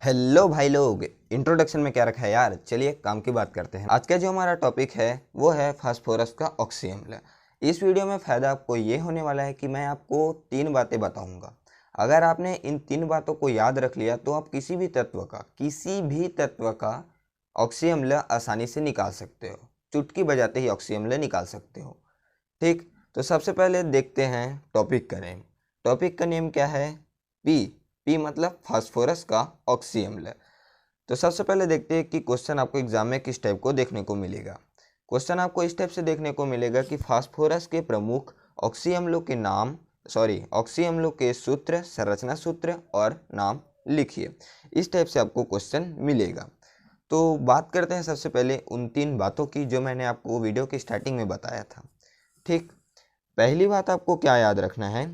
Hello भाई लोग, introduction में क्या रखा है यार। चलिए काम की बात करते हैं। आज का जो हमारा टॉपिक है वो है फास्फोरस का ऑक्सी अम्ल। इस वीडियो में फ़ायदा आपको ये होने वाला है कि मैं आपको 3 बातें बताऊंगा। अगर आपने इन 3 बातों को याद रख लिया तो आप किसी भी तत्व का ऑक्सी अम्ल आसानी से निकाल सकते हो। चुटकी बजाते ही ऑक्सी अम्ल निकाल सकते हो। ठीक, तो सबसे पहले देखते हैं टॉपिक का नेम। टॉपिक का नेम क्या है? पी। पी मतलब फास्फोरस का ऑक्सी अम्ल। तो सबसे पहले देखते हैं कि क्वेश्चन आपको एग्जाम में किस टाइप को देखने को मिलेगा। क्वेश्चन आपको इस टाइप से देखने को मिलेगा कि फास्फोरस के प्रमुख ऑक्सी अम्लों के नाम ऑक्सी अम्लों के सूत्र, संरचना सूत्र और नाम लिखिए। इस टाइप से आपको क्वेश्चन मिलेगा। तो बात करते हैं सबसे पहले उन 3 बातों की जो मैंने आपको वीडियो की स्टार्टिंग में बताया था। ठीक, पहली बात आपको क्या याद रखना है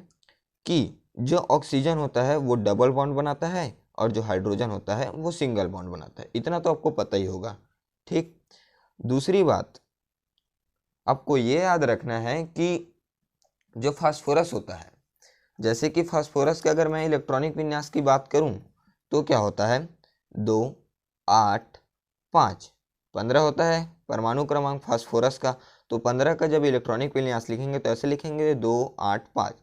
कि जो ऑक्सीजन होता है वो डबल बॉन्ड बनाता है और जो हाइड्रोजन होता है वो सिंगल बॉन्ड बनाता है। इतना तो आपको पता ही होगा। ठीक, दूसरी बात आपको ये याद रखना है कि जो फास्फोरस होता है, जैसे कि फास्फोरस का अगर मैं इलेक्ट्रॉनिक विन्यास की बात करूं तो क्या होता है, 2, 8, 5, 15 होता है परमाणु क्रमांक फास्फोरस का। तो 15 का जब इलेक्ट्रॉनिक विन्यास लिखेंगे तो ऐसे लिखेंगे 2, 8, 5।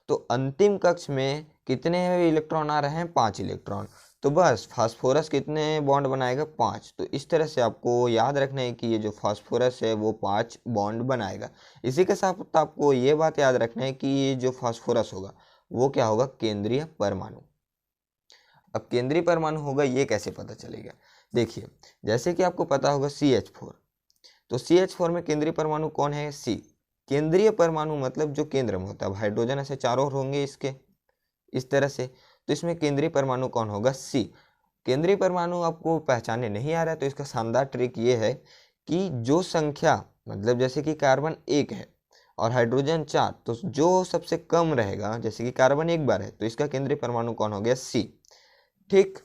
तो अंतिम कक्ष में कितने इलेक्ट्रॉन आ रहे हैं? 5 इलेक्ट्रॉन। तो बस फास्फोरस कितने बॉन्ड बनाएगा? 5। तो इस तरह से आपको याद रखना है कि ये जो फास्फोरस है वो 5 बॉन्ड बनाएगा। इसी के साथ आपको ये बात याद रखना है कि ये जो फास्फोरस होगा वो क्या होगा? केंद्रीय परमाणु। अब केंद्रीय परमाणु होगा ये कैसे पता चलेगा? देखिए, जैसे कि आपको पता होगा CH4। तो CH4 में केंद्रीय परमाणु कौन है? C। केंद्रीय परमाणु मतलब जो केंद्र में होता है। हाइड्रोजन ऐसे चारों ओर होंगे इसके, इस तरह से। तो इसमें केंद्रीय परमाणु कौन होगा? C। केंद्रीय परमाणु आपको पहचानने नहीं आ रहा है तो इसका शानदार ट्रिक ये है कि जो संख्या, मतलब जैसे कि कार्बन 1 है और हाइड्रोजन 4, तो जो सबसे कम रहेगा, जैसे कि कार्बन 1 बार है तो इसका केंद्रीय परमाणु कौन हो गया? C। ठीक,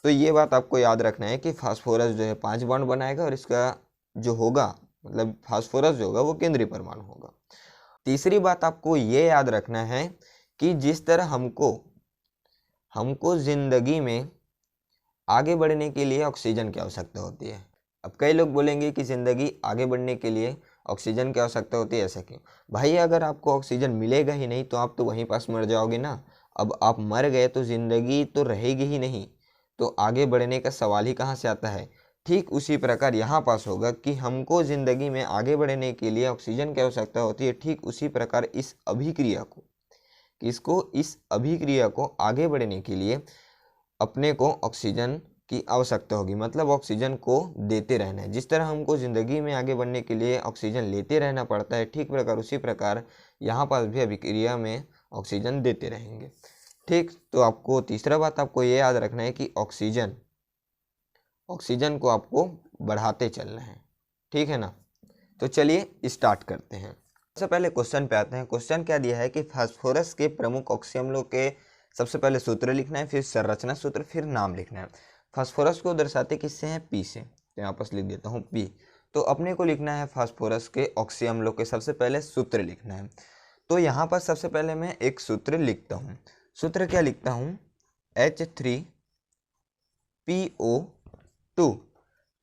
तो ये बात आपको याद रखना है कि फास्फोरस जो है 5 बॉन्ड बनाएगा और इसका जो होगा, मतलब फास्फोरस जो होगा वो केंद्रीय परमाणु होगा। तीसरी बात आपको ये याद रखना है कि जिस तरह हमको जिंदगी में आगे बढ़ने के लिए ऑक्सीजन की आवश्यकता होती है। अब कई लोग बोलेंगे कि ज़िंदगी आगे बढ़ने के लिए ऑक्सीजन की आवश्यकता होती है, ऐसा क्यों? भाई, अगर आपको ऑक्सीजन मिलेगा ही नहीं तो आप तो वहीं पास मर जाओगे ना। अब आप मर गए तो ज़िंदगी तो रहेगी ही नहीं, तो आगे बढ़ने का सवाल ही कहाँ से आता है। ठीक उसी प्रकार यहाँ पास होगा कि हमको ज़िंदगी में आगे बढ़ने के लिए ऑक्सीजन की आवश्यकता होती है। ठीक उसी प्रकार इस अभिक्रिया को आगे बढ़ने के लिए अपने को ऑक्सीजन की आवश्यकता होगी। मतलब ऑक्सीजन को देते रहना है। जिस तरह हमको ज़िंदगी में आगे बढ़ने के लिए ऑक्सीजन लेते रहना पड़ता है, ठीक उसी प्रकार यहाँ पर भी अभिक्रिया में ऑक्सीजन देते रहेंगे। ठीक, तो आपको तीसरा बात आपको ये याद रखना है कि ऑक्सीजन को आपको बढ़ाते चलना है। ठीक है ना? तो चलिए स्टार्ट करते हैं। सबसे पहले क्वेश्चन पे आते हैं। क्वेश्चन क्या दिया है कि फास्फोरस के प्रमुख ऑक्सी अम्लों के सबसे पहले सूत्र लिखना है, फिर संरचना सूत्र, फिर नाम लिखना है। फास्फोरस को दर्शाते किससे हैं? पी से। तो यहाँ पर लिख देता हूँ पी। तो अपने को लिखना है फास्फोरस के ऑक्सी अम्लों के सबसे पहले सूत्र लिखना है। तो यहाँ पर सबसे पहले मैं एक सूत्र लिखता हूँ। सूत्र क्या लिखता हूँ? H3PO2।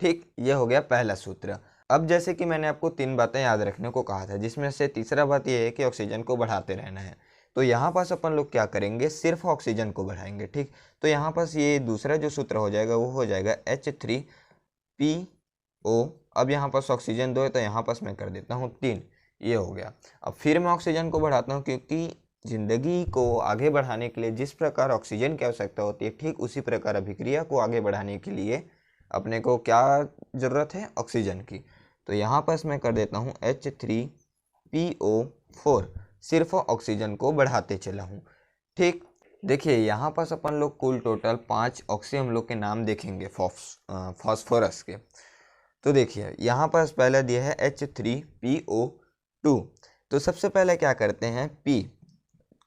ठीक, ये हो गया पहला सूत्र। अब जैसे कि मैंने आपको 3 बातें याद रखने को कहा था, जिसमें से तीसरा बात यह है कि ऑक्सीजन को बढ़ाते रहना है। तो यहाँ पास अपन लोग क्या करेंगे? सिर्फ ऑक्सीजन को बढ़ाएंगे। ठीक, तो यहाँ पास ये दूसरा जो सूत्र हो जाएगा वो हो जाएगा H3PO। अब यहाँ पास ऑक्सीजन 2 है तो यहाँ पास मैं कर देता हूँ 3। ये हो गया। अब फिर मैं ऑक्सीजन को बढ़ाता हूँ, क्योंकि जिंदगी को आगे बढ़ाने के लिए जिस प्रकार ऑक्सीजन की आवश्यकता होती है, ठीक उसी प्रकार अभिक्रिया को आगे बढ़ाने के लिए अपने को क्या ज़रूरत है? ऑक्सीजन की। तो यहाँ पर मैं कर देता हूँ H3PO4। सिर्फ ऑक्सीजन को बढ़ाते चला हूँ। ठीक, देखिए यहाँ पर अपन लोग कुल टोटल 5 ऑक्सी अम्लों के नाम देखेंगे फास्फोरस के। तो देखिए यहाँ पर पहला दिया है H3PO2। तो सबसे पहले क्या करते हैं? P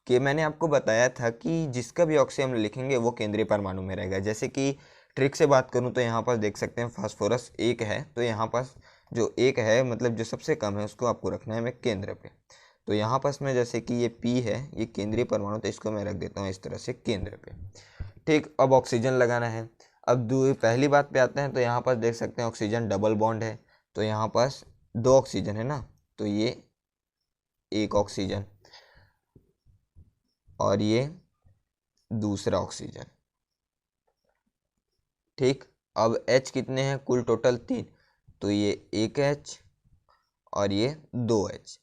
कि मैंने आपको बताया था कि जिसका भी ऑक्सी अम्ल लिखेंगे वो केंद्रीय परमाणु में रहेगा। जैसे कि ट्रिक से बात करूं तो यहाँ पर देख सकते हैं फास्फोरस 1 है, तो यहाँ पास जो 1 है मतलब जो सबसे कम है उसको आपको रखना है मैं केंद्र पे। तो यहाँ पास में जैसे कि ये P है, ये केंद्रीय परमाणु, तो इसको मैं रख देता हूँ इस तरह से केंद्र पे। ठीक, अब ऑक्सीजन लगाना है। अब पहली बात पे आते हैं, तो यहाँ पर देख सकते हैं ऑक्सीजन डबल बॉन्ड है, तो यहाँ पास 2 ऑक्सीजन है ना, तो ये 1 ऑक्सीजन और ये दूसरा ऑक्सीजन। ठीक, अब H कितने हैं कुल टोटल 3, तो ये 1 H और ये 2 H।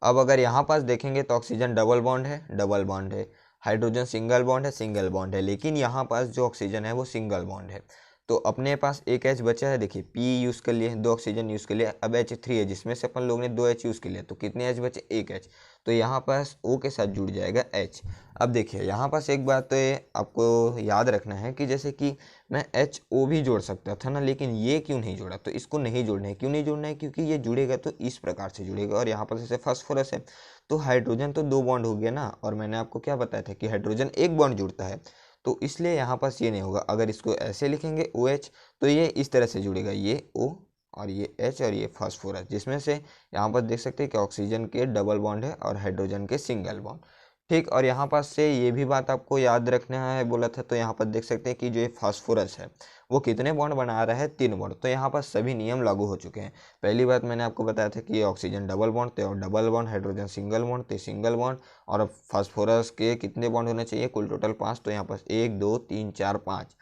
अब अगर यहाँ पास देखेंगे तो ऑक्सीजन डबल बॉन्ड है, डबल बॉन्ड है, हाइड्रोजन सिंगल बॉन्ड है, सिंगल बॉन्ड है, लेकिन यहाँ पास जो ऑक्सीजन है वो सिंगल बॉन्ड है। तो अपने पास 1 H बचा है, देखिए P यूज़ कर लिए, 2 ऑक्सीजन यूज़ कर लिया, अब H3 है जिसमें से अपन लोग ने 2 H यूज़ कर लिया, तो कितने H बचे, 1 H। तो यहाँ पास O के साथ जुड़ जाएगा H। अब देखिए यहाँ पास एक बात तो ये आपको याद रखना है कि जैसे कि मैं HO भी जोड़ सकता था ना, लेकिन ये क्यों नहीं जोड़ा, तो इसको नहीं जोड़ना है। क्यों नहीं जोड़ना है, क्योंकि ये जुड़ेगा तो इस प्रकार से जुड़ेगा, और यहाँ पर जैसे फास्फोरस है तो हाइड्रोजन तो 2 बॉन्ड हो गया ना, और मैंने आपको क्या बताया था कि हाइड्रोजन 1 बॉन्ड जुड़ता है, तो इसलिए यहाँ पास ये नहीं होगा। अगर इसको ऐसे लिखेंगे OH, तो ये इस तरह से जुड़ेगा, ये O और ये H और ये फास्फोरस, जिसमें से यहाँ पर देख सकते हैं कि ऑक्सीजन के डबल बॉन्ड है और हाइड्रोजन के सिंगल बॉन्ड। ठीक, और यहाँ पास से ये भी बात आपको याद रखना है बोला था, तो यहाँ पर देख सकते हैं कि जो ये फास्फोरस है वो कितने बॉन्ड बना रहा है, 3 बॉन्ड। तो यहाँ पर सभी नियम लागू हो चुके हैं। पहली बात मैंने आपको बताया था कि ये ऑक्सीजन डबल बॉन्ड थे, और double bond, hydrogen single bond थे, सिंगल बॉन्ड, और अब फास्फोरस के कितने बॉन्ड होने चाहिए, कुल टोटल 5, तो यहाँ पर 1 2 3 4 5,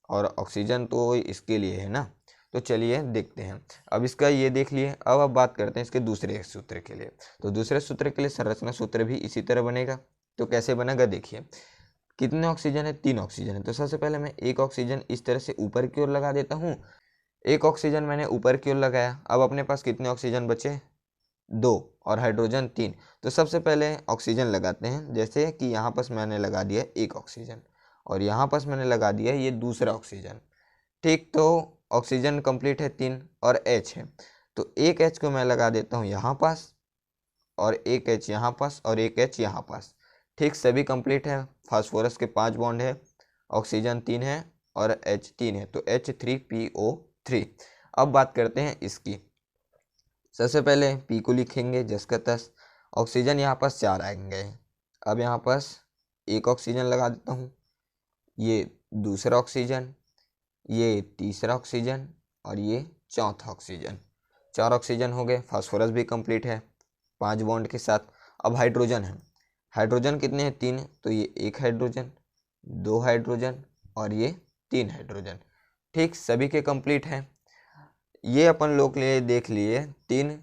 और ऑक्सीजन तो इसके लिए है ना। तो चलिए देखते हैं, अब इसका ये देख लिए। अब बात करते हैं इसके दूसरे सूत्र के लिए। तो दूसरे सूत्र के लिए संरचना सूत्र भी इसी तरह बनेगा। तो कैसे बनेगा, देखिए कितने ऑक्सीजन है, 3 ऑक्सीजन है, तो सबसे पहले मैं 1 ऑक्सीजन इस तरह से ऊपर की ओर लगा देता हूँ। 1 ऑक्सीजन मैंने ऊपर की ओर लगाया। अब अपने पास कितने ऑक्सीजन बचे, 2, और हाइड्रोजन 3। तो सबसे पहले ऑक्सीजन लगाते हैं, जैसे कि यहाँ पास मैंने लगा दिया 1 ऑक्सीजन, और यहाँ पास मैंने लगा दिया ये दूसरा ऑक्सीजन। ठीक, तो ऑक्सीजन कंप्लीट है 3, और H है, तो 1 H को मैं लगा देता हूँ यहाँ पास, और 1 H यहाँ पास, और 1 H यहाँ पास। ठीक, सभी कंप्लीट है। फास्फोरस के 5 बॉन्ड है, ऑक्सीजन 3 है, और H 3 है, तो H3PO3। अब बात करते हैं इसकी। सबसे पहले P को लिखेंगे जस का तस, ऑक्सीजन यहाँ पास 4 आएंगे। अब यहाँ पास 1 ऑक्सीजन लगा देता हूँ, ये दूसरा ऑक्सीजन, ये तीसरा ऑक्सीजन, और ये चौथा ऑक्सीजन। 4 ऑक्सीजन हो गए। फास्फोरस भी कंप्लीट है 5 बॉन्ड के साथ। अब हाइड्रोजन है, हाइड्रोजन कितने हैं, 3, तो ये 1 हाइड्रोजन, 2 हाइड्रोजन, और ये 3 हाइड्रोजन। ठीक, सभी के कंप्लीट हैं। ये अपन लोग ले देख लिए 3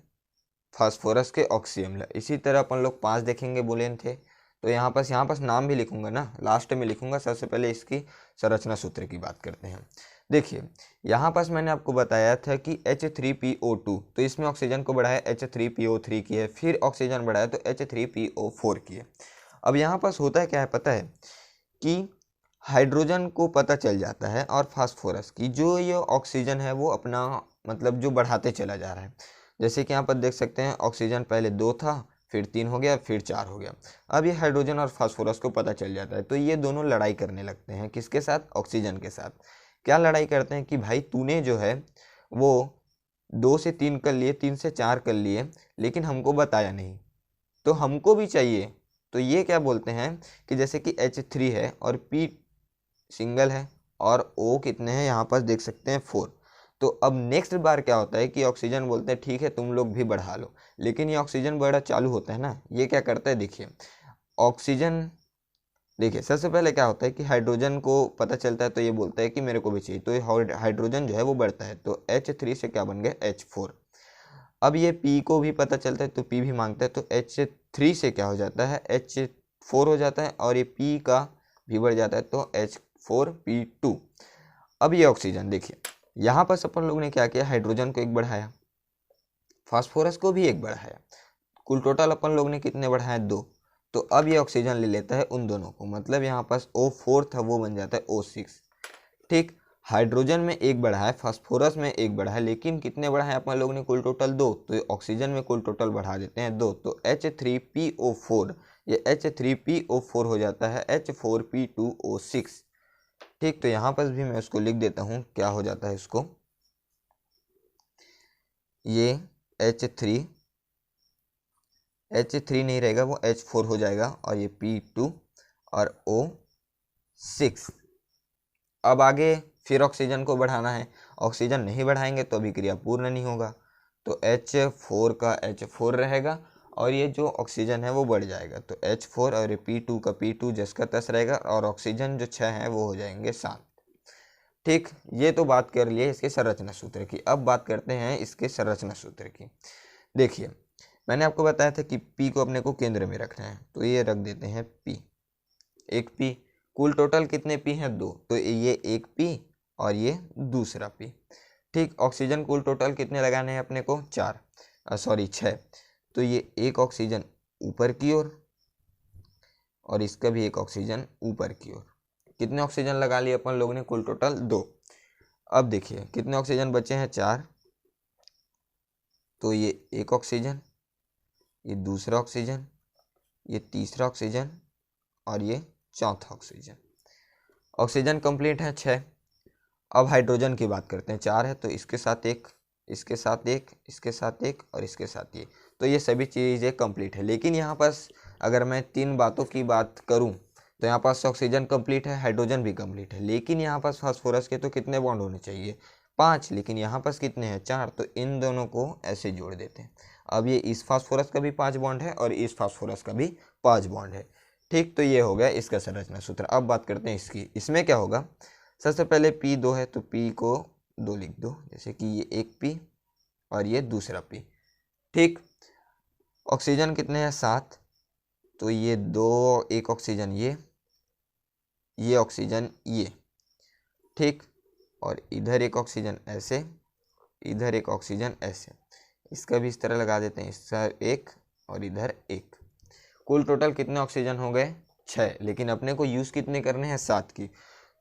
फास्फोरस के ऑक्सीअम्ल। इसी तरह अपन लोग 5 देखेंगे बोलेन थे, तो यहाँ पास नाम भी लिखूंगा ना, लास्ट में लिखूंगा। सबसे पहले इसकी संरचना सूत्र की बात करते हैं। देखिए यहाँ पास मैंने आपको बताया था कि H3PO2, तो इसमें ऑक्सीजन को बढ़ाया H3PO3 की है, फिर ऑक्सीजन बढ़ाया तो H3PO4 की है। अब यहाँ पास होता है क्या है पता है, कि हाइड्रोजन को पता चल जाता है और फास्फोरस की जो ये ऑक्सीजन है वो अपना मतलब जो बढ़ाते चला जा रहा है। जैसे कि यहाँ पर देख सकते हैं ऑक्सीजन पहले 2 था, फिर 3 हो गया, फिर 4 हो गया। अब ये हाइड्रोजन और फास्फोरस को पता चल जाता है, तो ये दोनों लड़ाई करने लगते हैं, किसके साथ, ऑक्सीजन के साथ। क्या लड़ाई करते हैं कि भाई तूने जो है वो 2 से 3 कर लिए, 3 से 4 कर लिए, लेकिन हमको बताया नहीं, तो हमको भी चाहिए। तो ये क्या बोलते हैं कि जैसे कि H3 है और P सिंगल है, और O कितने हैं यहाँ पास देख सकते हैं 4। तो अब नेक्स्ट बार क्या होता है कि ऑक्सीजन बोलते हैं ठीक है तुम लोग भी बढ़ा लो, लेकिन ये ऑक्सीजन बढ़ा चालू होता है ना, ये क्या करता है, देखिए ऑक्सीजन, देखिए सबसे पहले क्या होता है कि हाइड्रोजन को पता चलता है, तो ये बोलता है कि मेरे को भी चाहिए, तो ये हाइड्रोजन जो है वो बढ़ता है, तो H3 से क्या बन गया, H4। अब ये P को भी पता चलता है, तो P भी मांगता है, तो H3 से क्या हो जाता है, H4 हो जाता है, और ये P का भी बढ़ जाता है, तो H4P2। अब ये ऑक्सीजन देखिए यहाँ पर अपन लोग ने क्या किया, हाइड्रोजन को 1 बढ़ाया, फास्फोरस को भी 1 बढ़ाया, कुल टोटल अपन लोग ने कितने बढ़ाए, 2। तो अब ये ऑक्सीजन ले लेता है उन दोनों को, मतलब यहाँ पास O4 था वो बन जाता है O6। ठीक, हाइड्रोजन में 1 बढ़ा है, फास्फोरस में 1 बढ़ा है, लेकिन कितने बढ़ा है अपन लोग ने, कुल टोटल 2, तो ऑक्सीजन में कुल टोटल बढ़ा देते हैं 2, तो H3PO4, ये H3PO4 हो जाता है H4P2O6। ठीक, तो यहाँ पर भी मैं उसको लिख देता हूँ, क्या हो जाता है इसको, ये H3 नहीं रहेगा, वो H4 हो जाएगा, और ये P2 और O6। अब आगे फिर ऑक्सीजन को बढ़ाना है, ऑक्सीजन नहीं बढ़ाएंगे तो अभिक्रिया पूर्ण नहीं होगा, तो H4 का H4 रहेगा और ये जो ऑक्सीजन है वो बढ़ जाएगा, तो H4 और P2 का P2 जिसका तस रहेगा और ऑक्सीजन जो 6 हैं वो हो जाएंगे 7। ठीक, ये तो बात कर लिए इसके संरचना सूत्र की। अब बात करते हैं इसके संरचना सूत्र की। देखिए मैंने आपको बताया था कि P को अपने को केंद्र में रखना है, तो ये रख देते हैं P, एक P। कुल टोटल कितने P हैं? 2, तो ये एक P और ये दूसरा P। ठीक, ऑक्सीजन कुल टोटल कितने लगाने हैं अपने को? 6, तो ये एक ऑक्सीजन ऊपर की ओर और इसका भी एक ऑक्सीजन ऊपर की ओर। कितने ऑक्सीजन लगा लिए अपन लोगों ने? कुल टोटल 2। अब देखिए कितने ऑक्सीजन बचे हैं? 4, तो ये एक ऑक्सीजन, ये दूसरा ऑक्सीजन, ये तीसरा ऑक्सीजन और ये चौथा ऑक्सीजन। ऑक्सीजन कंप्लीट है 6। अब हाइड्रोजन की बात करते हैं। 4 है तो इसके साथ एक, इसके साथ एक, इसके साथ एक और इसके साथ ये, तो ये सभी चीज़ें कंप्लीट है। लेकिन यहाँ पास अगर मैं 3 बातों की बात करूँ तो यहाँ पास ऑक्सीजन कंप्लीट है, हाइड्रोजन भी कंप्लीट है, लेकिन यहाँ पास फास्फोरस के तो कितने बॉन्ड होने चाहिए? 5, लेकिन यहाँ पास कितने हैं? 4, तो इन दोनों को ऐसे जोड़ देते हैं। अब ये इस फास्फोरस का भी 5 बॉन्ड है और इस फास्फोरस का भी 5 बॉन्ड है। ठीक, तो ये हो गया इसका संरचना सूत्र। अब बात करते हैं इसकी। इसमें क्या होगा? सबसे पहले P2 है तो P को 2 लिख दो, जैसे कि ये एक P और ये दूसरा P। ठीक, ऑक्सीजन कितने हैं? 7, तो ये 2, एक ऑक्सीजन ये ऑक्सीजन ये। ठीक, और इधर एक ऑक्सीजन ऐसे, इधर एक ऑक्सीजन ऐसे, इसका भी इस तरह लगा देते हैं, इसका एक और इधर एक। कुल टोटल कितने ऑक्सीजन हो गए? 6, लेकिन अपने को यूज़ कितने करने हैं? 7 की।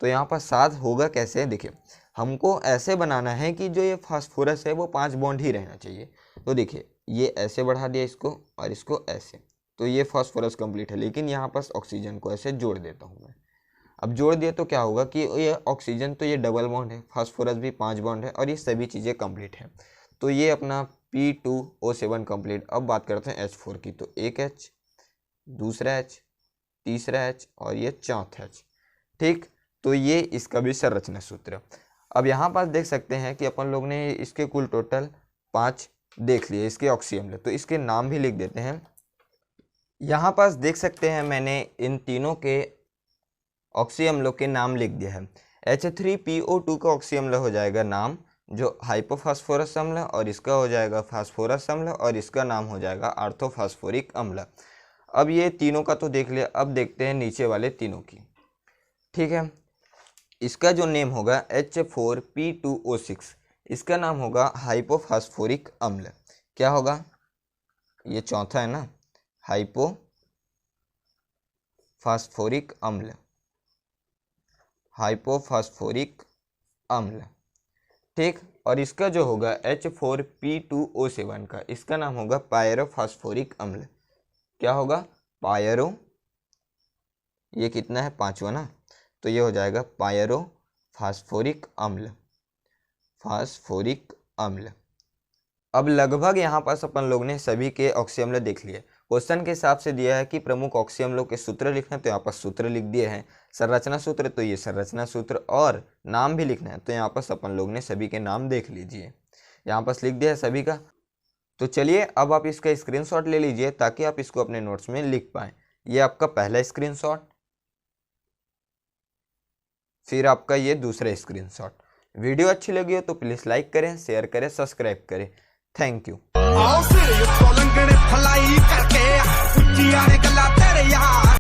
तो यहाँ पर 7 होगा कैसे? देखिए हमको ऐसे बनाना है कि जो ये फास्फोरस है वो 5 बॉन्ड ही रहना चाहिए। तो देखिए ये ऐसे बढ़ा दिया इसको और इसको ऐसे, तो ये फास्फोरस कंप्लीट है। लेकिन यहाँ पर ऑक्सीजन को ऐसे जोड़ देता हूँ मैं। अब जोड़ दिया तो क्या होगा कि ये ऑक्सीजन तो ये डबल बॉन्ड है, फास्फोरस भी 5 बॉन्ड है और ये सभी चीज़ें कंप्लीट है। तो ये अपना P2O7 कंप्लीट। अब बात करते हैं H4 की, तो एक H, दूसरा H, तीसरा H और ये चौथा H। ठीक, तो ये इसका भी संरचना सूत्र। अब यहाँ पास देख सकते हैं कि अपन लोग ने इसके कुल टोटल 5 देख लिए, इसके ऑक्सी अम्ल, तो इसके नाम भी लिख देते हैं। यहाँ पास देख सकते हैं मैंने इन तीनों के ऑक्सी अम्लों के नाम लिख दिया है। H3PO2 का ऑक्सी अम्ल हो जाएगा नाम जो हाइपोफास्फोरस अम्ल, और इसका हो जाएगा फास्फोरस अम्ल, और इसका नाम हो जाएगा ऑर्थोफास्फोरिक अम्ल। अब ये तीनों का तो देख लिया, अब देखते हैं नीचे वाले तीनों की। ठीक है, इसका जो नेम होगा H4P2O6, इसका नाम होगा हाइपोफास्फोरिक अम्ल। क्या होगा? ये चौथा है ना, हाइपोफास्फोरिक अम्ल, हाइपोफास्फोरिक अम्ल। ठीक, और इसका जो होगा H4P2O7 का, इसका नाम होगा पायरोफास्फोरिक अम्ल। क्या होगा? पायरो, ये कितना है? 5वां ना, तो ये हो जाएगा पायरोफास्फोरिक अम्ल, फास्फोरिक अम्ल। अब लगभग यहाँ पास अपन लोग ने सभी के ऑक्सी अम्ल देख लिए। क्वेश्चन के हिसाब से दिया है कि प्रमुख ऑक्सी अम्लों के सूत्र लिखना है, तो यहाँ पर सूत्र लिख दिए हैं। संरचना सूत्र, तो ये संरचना सूत्र, और नाम भी लिखना है, तो यहाँ पर अपन लोग ने सभी के नाम देख लीजिए, यहाँ पर लिख दिया है सभी का। तो चलिए अब आप इसका स्क्रीनशॉट ले लीजिए ताकि आप इसको अपने नोट्स में लिख पाएँ। ये आपका पहला स्क्रीनशॉट, फिर आपका ये दूसरा स्क्रीनशॉट। वीडियो अच्छी लगी हो तो प्लीज़ लाइक करें, शेयर करें, सब्सक्राइब करें। Thank you.